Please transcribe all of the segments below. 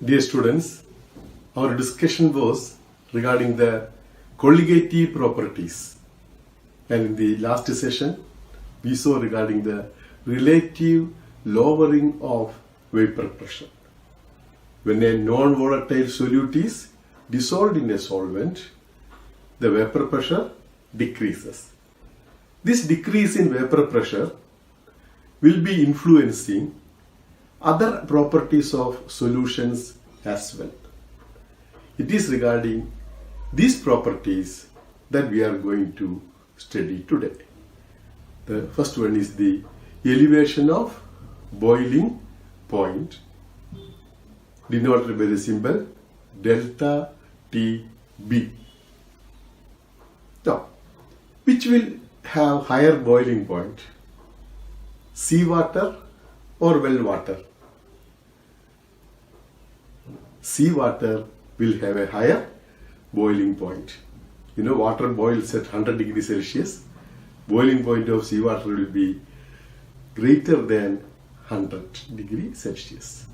Dear students, our discussion was regarding the colligative properties, and in the last session we saw regarding the relative lowering of vapor pressure. When a non-volatile solute is dissolved in a solvent, the vapor pressure decreases. This decrease in vapor pressure will be influencing other properties of solutions as well. It is regarding these properties that we are going to study today. The first one is the elevation of boiling point, denoted by the symbol delta TB. Now, which will have higher boiling point, seawater or well water? Seawater will have a higher boiling point. You know, water boils at 100 degrees Celsius. Boiling point of seawater will be greater than 100 degrees Celsius.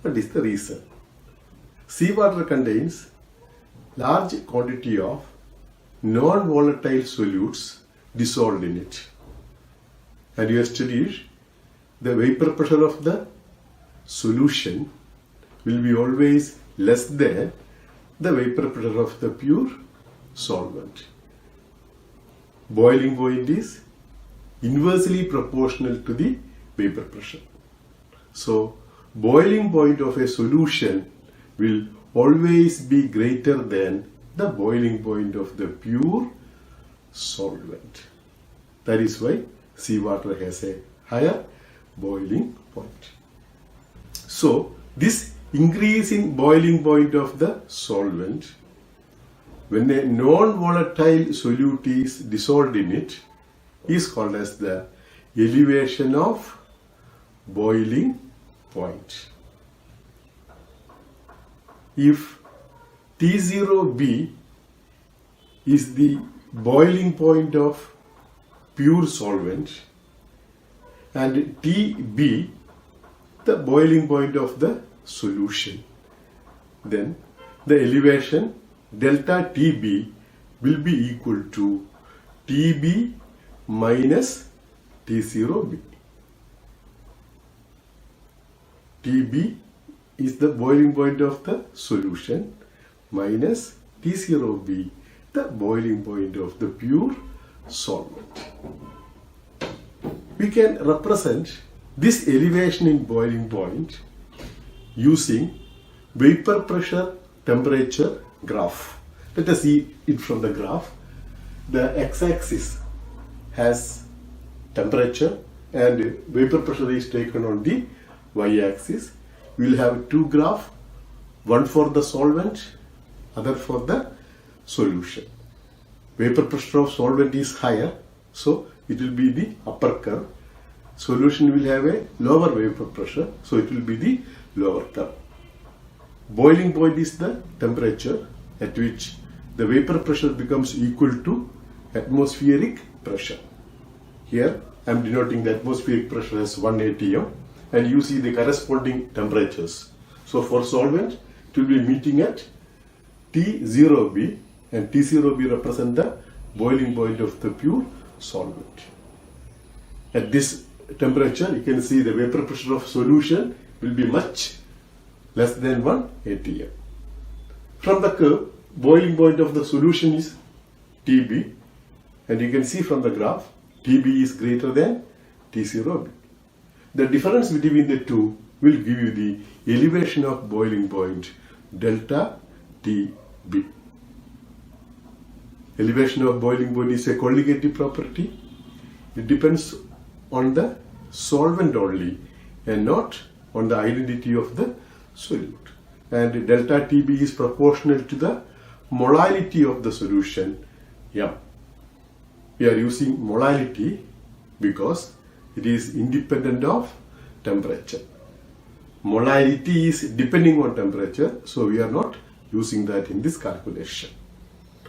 What is the reason? Seawater contains large quantity of non-volatile solutes dissolved in it. And you have studied the vapor pressure of the solution will be always less than the vapor pressure of the pure solvent. Boiling point is inversely proportional to the vapor pressure. So, boiling point of a solution will always be greater than the boiling point of the pure solvent. That is why seawater has a higher boiling point. So, this increase in boiling point of the solvent, when a non-volatile solute is dissolved in it, is called as the elevation of boiling point. If T0B is the boiling point of pure solvent and TB the boiling point of the solution, then the elevation delta TB will be equal to TB minus T0B. TB is the boiling point of the solution minus T0B the boiling point of the pure solvent. We can represent this elevation in boiling point using vapor pressure temperature graph. Let us see it from the graph. The x-axis has temperature and vapor pressure is taken on the y-axis. We will have two graphs, one for the solvent, other for the solution. Vapor pressure of solvent is higher, so it will be the upper curve. Solution will have a lower vapor pressure, so it will be the lower curve. Boiling point is the temperature at which the vapor pressure becomes equal to atmospheric pressure. Here I am denoting the atmospheric pressure as 1 atm, and you see the corresponding temperatures. So for solvent it will be meeting at T0B, and T0B represent the boiling point of the pure solvent. At this temperature you can see the vapor pressure of solution will be much less than 1 atm. From the curve, boiling point of the solution is TB, and you can see from the graph TB is greater than T0B. The difference between the two will give you the elevation of boiling point delta TB. Elevation of boiling point is a colligative property. It depends on the solvent only and not on the identity of the solute. And delta TB is proportional to the molality of the solution M. We are using molality because it is independent of temperature. Molality is depending on temperature, so we are not using that in this calculation.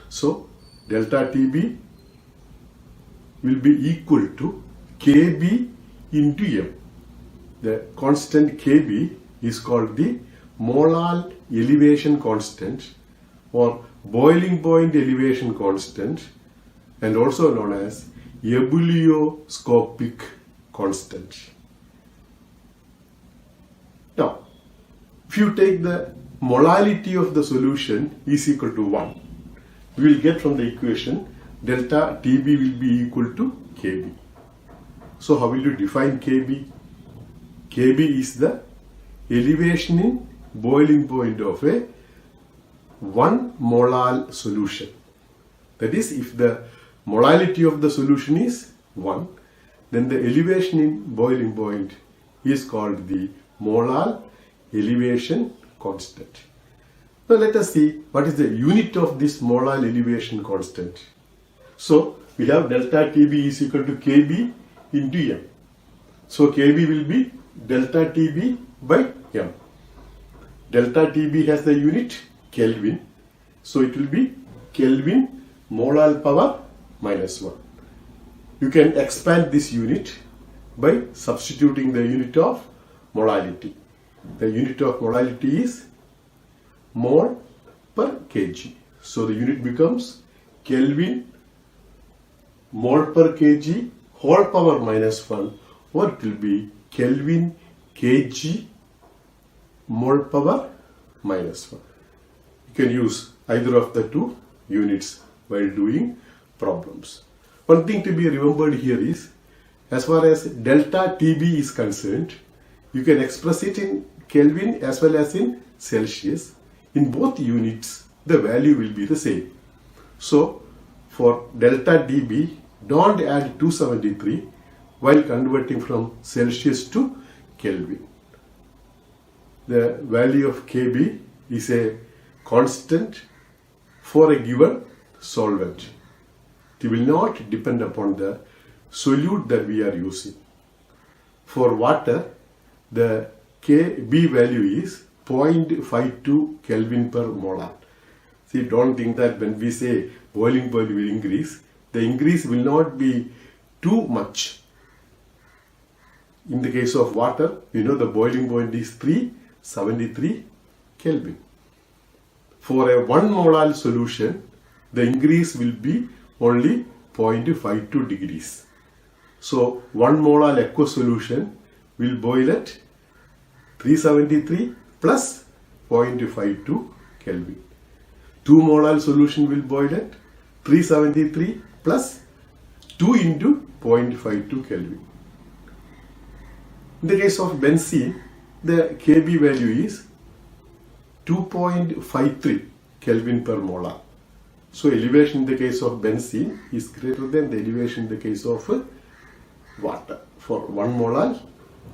So delta TB will be equal to Kb into M. The constant Kb is called the molar elevation constant or boiling point elevation constant, and also known as ebullioscopic constant. Now, if you take the molality of the solution is equal to 1, we will get from the equation delta Tb will be equal to Kb. So how will you define Kb? Kb is the elevation in boiling point of a 1 molar solution. That is, if the molality of the solution is 1, then the elevation in boiling point is called the molar elevation constant. Now let us see what is the unit of this molar elevation constant. So we have delta Tb is equal to Kb into m. So Kb will be delta Tb by m. Delta Tb has the unit Kelvin. So it will be Kelvin molar power minus 1. You can expand this unit by substituting the unit of molality. The unit of molality is mole per kg. So the unit becomes Kelvin mole per kg whole power minus 1, or it will be Kelvin kg mole power minus 1. You can use either of the two units while doing problems. One thing to be remembered here is, as far as delta Tb is concerned, you can express it in Kelvin as well as in Celsius. In both units, the value will be the same. So, for delta Tb, don't add 273 while converting from Celsius to Kelvin. The value of Kb is a constant for a given solvent. It will not depend upon the solute that we are using. For water, the Kb value is 0.52 Kelvin per molar. See, don't think that when we say boiling point will increase, the increase will not be too much. In the case of water, we know the boiling point is 373 Kelvin. For a 1 molar solution, the increase will be only 0.52 degrees. So 1 molar aqueous solution will boil at 373 plus 0.52 Kelvin. 2 molar solution will boil at 373 plus 2 into 0.52 Kelvin. In the case of benzene, the Kb value is 2.53 Kelvin per molar. So elevation in the case of benzene is greater than the elevation in the case of water for 1 molar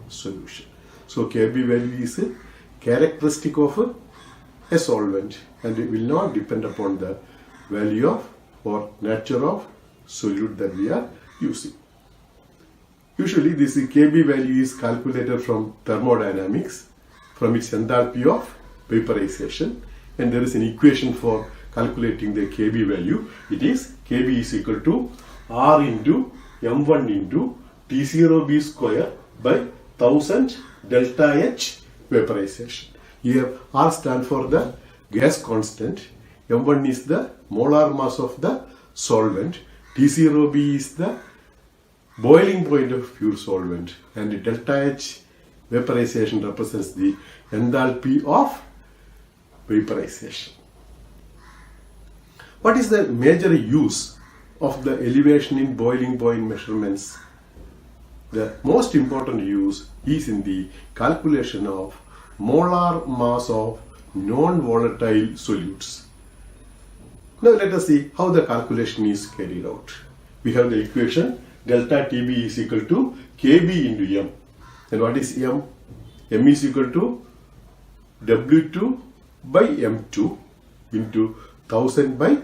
solution. So Kb value is a characteristic of a solvent, and it will not depend upon the value of or nature of solute that we are using. Usually this Kb value is calculated from thermodynamics, from its enthalpy of vaporization, and there is an equation for calculating the Kb value. It is Kb is equal to R into M1 into T0b square by 1000 delta H vaporization. Here R stands for the gas constant, M1 is the molar mass of the solvent, T0b is the boiling point of pure solvent, and delta H vaporization represents the enthalpy of vaporization. What is the major use of the elevation in boiling point measurements? The most important use is in the calculation of molar mass of non-volatile solutes. Now let us see how the calculation is carried out. We have the equation delta Tb is equal to Kb into m. And what is m? M is equal to W2 by M2 into 1000 by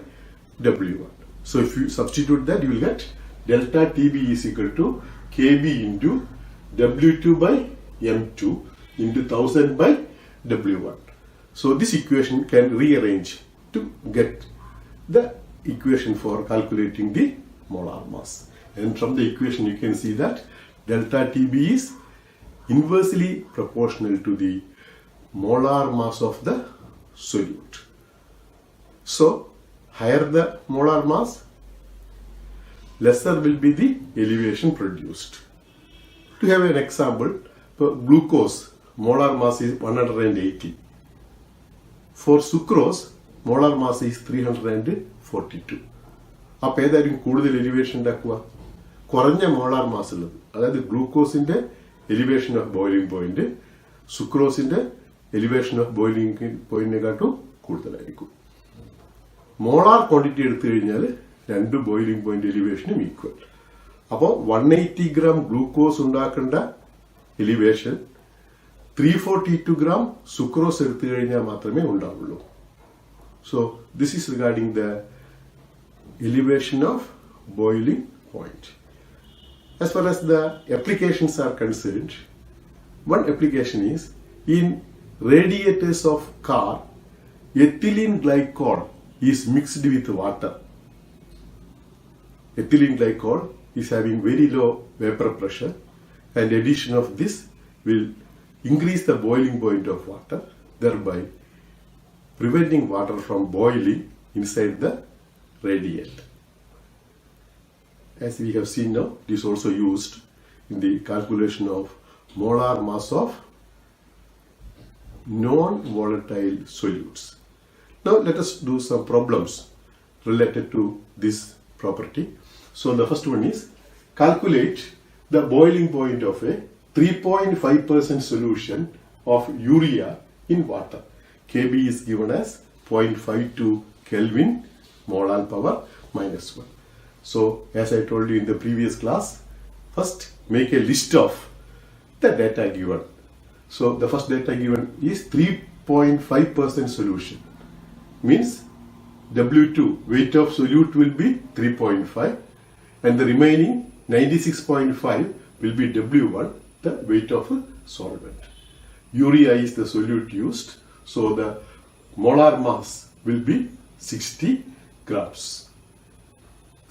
W1. So if you substitute that, you will get delta Tb is equal to Kb into W2 by M2 into 1000 by W1. So this equation can rearrange to get the equation for calculating the molar mass. And from the equation you can see that delta Tb is inversely proportional to the molar mass of the solute. So, higher the molar mass, lesser will be the elevation produced. To have an example, for glucose, molar mass is 180. For sucrose, molar mass is 342. അപ്പോൾ ഏതായിരിക്കും കൂടുതൽ elevation ഉണ്ടാക്കുക? കുറഞ്ഞ molar mass ഉള്ളത്, അതായത് ഗ്ലൂക്കോസിന്റെ elevation of boiling point സുക്രോസിന്റെ elevation of boiling പോയിന്റിനെക്കാട്ടും കൂടുതലായിരിക്കും. മോളാർ ക്വാണ്ടിറ്റി എടുത്തു കഴിഞ്ഞാൽ രണ്ട് ബോയിലിംഗ് പോയിന്റ് എലിവേഷനും ഈക്വൽ. അപ്പോൾ 180 ഗ്രാം ഗ്ലൂക്കോസ് ഉണ്ടാക്കേണ്ട എലിവേഷൻ 342 gram sucrose എടുത്തു കഴിഞ്ഞാൽ മാത്രമേ ഉണ്ടാവുള്ളൂ. So this is regarding the elevation of boiling point. As far as the applications are concerned, one application is in radiators of car, ethylene glycol is mixed with water. Ethylene glycol is having very low vapor pressure, and addition of this will increase the boiling point of water, thereby preventing water from boiling inside the radiator. As we have seen now, it is also used in the calculation of molar mass of non-volatile solutes. Now let us do some problems related to this property. So the first one is calculate the boiling point of a 3.5% solution of urea in water. Kb is given as 0.52 Kelvin molar power minus 1. So as I told you in the previous class, first make a list of the data given. So the first data given is 3.5% solution. Means W2, weight of solute will be 3.5, and the remaining 96.5 will be W1, the weight of a solvent. Urea is the solute used, so the molar mass will be 60 grams.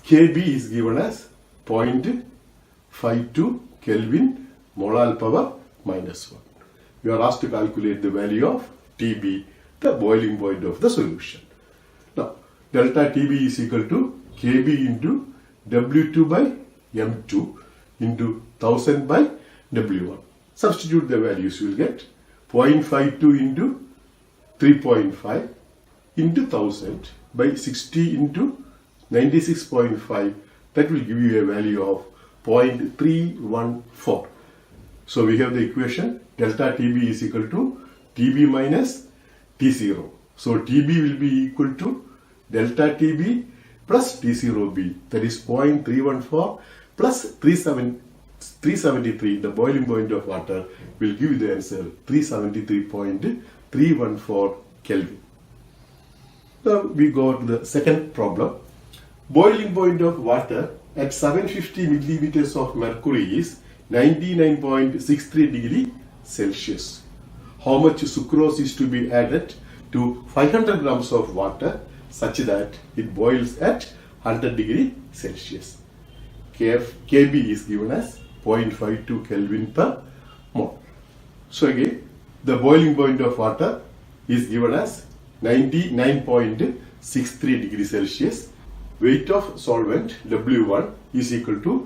Kb is given as 0.52 Kelvin molar power minus 1. You are asked to calculate the value of Tb, the boiling point of the solution. Now, delta Tb is equal to Kb into W2 by M2 into 1000 by W1. Substitute the values, you will get 0.52 into 3.5 into 1000 by 60 into 96.5. That will give you a value of 0.314. So we have the equation delta Tb is equal to Tb minus T0. So Tb will be equal to delta Tb plus T0b, that is 0.314 plus 373, the boiling point of water, will give you the answer 373.314 Kelvin. Now we go to the second problem. Boiling point of water at 750 millimeters of mercury is 99.63 degree Celsius. How much sucrose is to be added to 500 grams of water such that it boils at 100 degree Celsius? Kb is given as 0.52 Kelvin per mole. So again, the boiling point of water is given as 99.63 degree Celsius. Weight of solvent W1 is equal to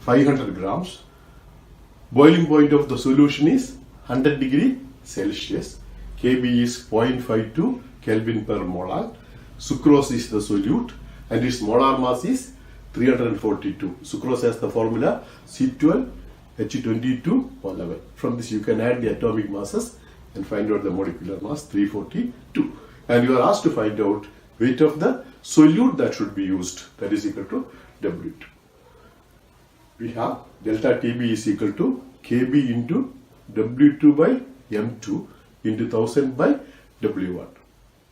500 grams. Boiling point of the solution is 100 degree Celsius. Kb is 0.52 Kelvin per molar. Sucrose is the solute and its molar mass is 342. Sucrose has the formula C12H22O11. From this you can add the atomic masses and find out the molecular mass 342. And you are asked to find out weight of the solute that should be used, that is equal to W2. We have delta Tb is equal to Kb into W2 by M2 into 1000 by W1.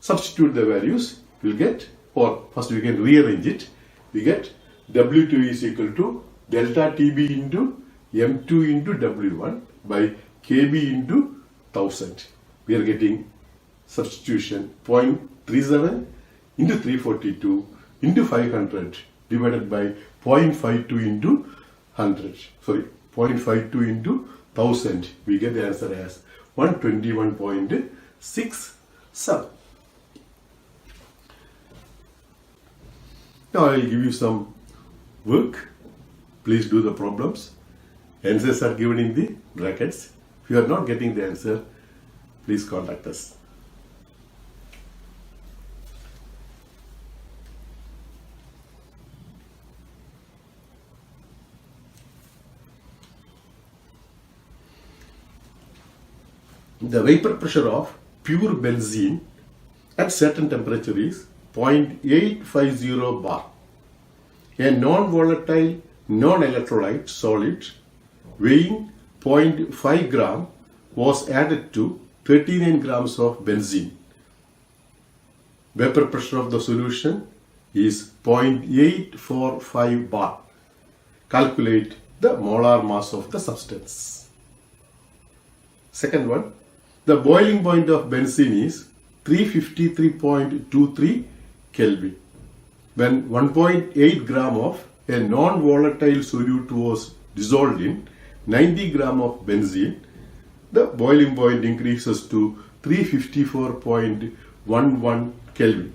Substitute the values, we'll get, or first we can rearrange it. We get W2 is equal to delta Tb into M2 into W1 by Kb into 1000. We are getting substitution 0.37 into 342 into 500 divided by 0.52 into 100. Sorry, 0.52 into 1000. We get the answer as 121.67. Now I will give you some work. Please do the problems. Answers are given in the brackets. If you are not getting the answer, please contact us. The vapor pressure of pure benzene at certain temperature is 0.850 bar. A non-volatile, non-electrolyte solid weighing 0.5 gram was added to 39 grams of benzene. Vapor pressure of the solution is 0.845 bar. Calculate the molar mass of the substance. Second one, the boiling point of benzene is 353.23 Kelvin. When 1.8 gram of a non-volatile solute was dissolved in 90 gram of benzene, the boiling point increases to 354.11 Kelvin.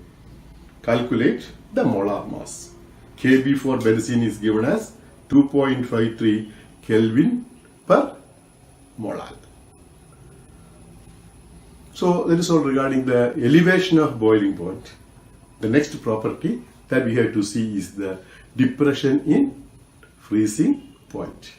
Calculate the molar mass. Kb for benzene is given as 2.53 Kelvin per molar. So that is all regarding the elevation of boiling point. The next property that we have to see is the depression in freezing point.